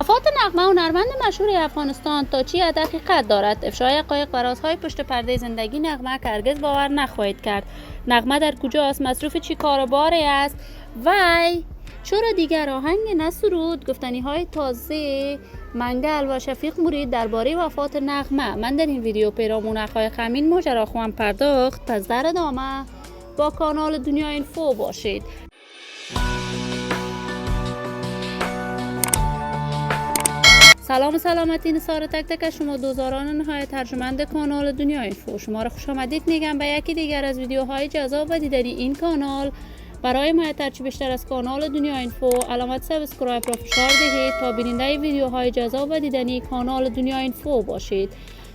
وفات نغمه هنرمند مشهور افغانستان تا چی حقیقت دارد؟ افشای حقایق و رازهای پشت پرده زندگی نغمه که هرگز باور نخواهید کرد. نغمه در کجاست؟ مصروف چی کار و باری است؟ وای چرا دیگر آهنگ نسرود؟ گفتنی های تازه منگل و شفیق مرید درباره وفات نغمه. من در این ویدیو پیرامون حقایق همین ماجرا خواهم پرداخت، پس در ادامه با کانال دنیا اینفو باشید. سلام و سلامتی نثار تک تک شما دوزاران نهایت ترجمند کانال دنیا اینفو. شما را خوش آمدید میگم به یکی دیگر از ویدیوهای جذاب و دیدنی این کانال. برای حمایت چی بیشتر از کانال دنیا اینفو علامت سابسکرایب را فشار دهید تا بیننده ویدیوهای جذاب و دیدنی کانال دنیا اینفو باشید.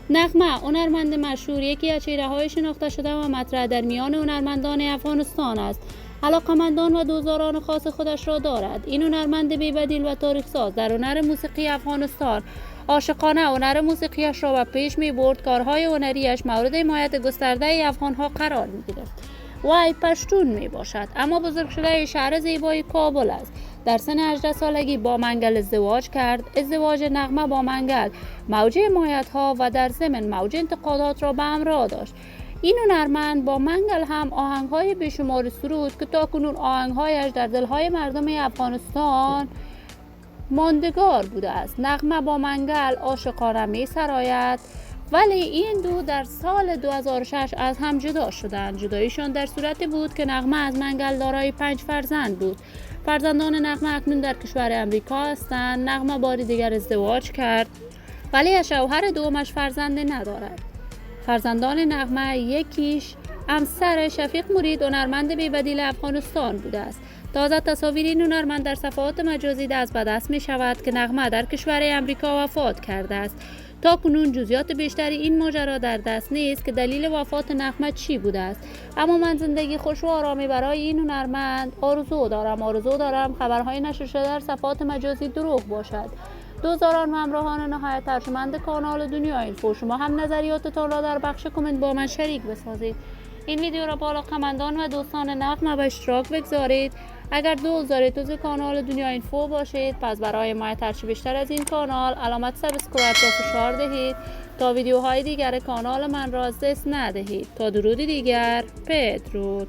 نغمه هنرمند مشهور، یکی از چهره‌های شناخته شده و مطرح در میان هنرمندان افغانستان است. علاقمندان و دوستداران خاص خودش را دارد. این هنرمند بی‌بدیل و تاریخ‌ساز در هنر موسیقی افغانستان عاشقانه هنر موسیقیش را به پیش می‌برد. کارهای هنریش مورد حمایت گسترده افغان‌ها قرار می‌گیرد. وی پشتون میباشد اما بزرگ شده شهر زیبای کابل است. در سن 18 سالگی با منگل ازدواج کرد. ازدواج نغمه با منگل موج حمایت‌ها و در ضمن موج انتقادات را به همراه داشت. این هنرمند با منگل هم آهنگ‌های بیشمار سرود که تاکنون آهنگ‌هایش در دل‌های مردم افغانستان ماندگار بوده است. نغمه با منگل عاشقانه می‌سراید، ولی این دو در سال 2006 از هم جدا شدند. جداییشان در صورتی بود که نغمه از منگل دارای 5 فرزند بود. فرزندان نغمه اکنون در کشور امریکا هستند. نغمه بار دیگر ازدواج کرد ولی از شوهر دومش فرزند ندارد. فرزندان نغمه یکیش همسر شفیق مرید هنرمند بی‌بدیل افغانستان بوده است. تازه تصاویر این هنرمند در صفحات مجازی دست به دست می شود که نغمه در کشور امریکا وفات کرده است. تا کنون جزئیات بیشتری این ماجرا در دست نیست که دلیل وفات نغمه چی بوده است، اما من زندگی خوش و آرامی برای این هنرمند آرزو دارم خبرهای نشر شده در صفحات مجازی دروغ باشد. دوزاران و همراهان نهایت ترجمند کانال دنیا اینفو، شما هم نظریاتتان را در بخش کامنت با من شریک بسازید. این ویدیو را با علاقه‌مندان و دوستان نغمه به اشتراک بگذارید. اگر دوست دارید توی کانال دنیا اینفو باشید، پس برای حمایت چی بیشتر از این کانال علامت سابسکرایب را فشار دهید تا ویدیوهای دیگر کانال من را از دست ندهید. تا درودی دیگر، بدرود.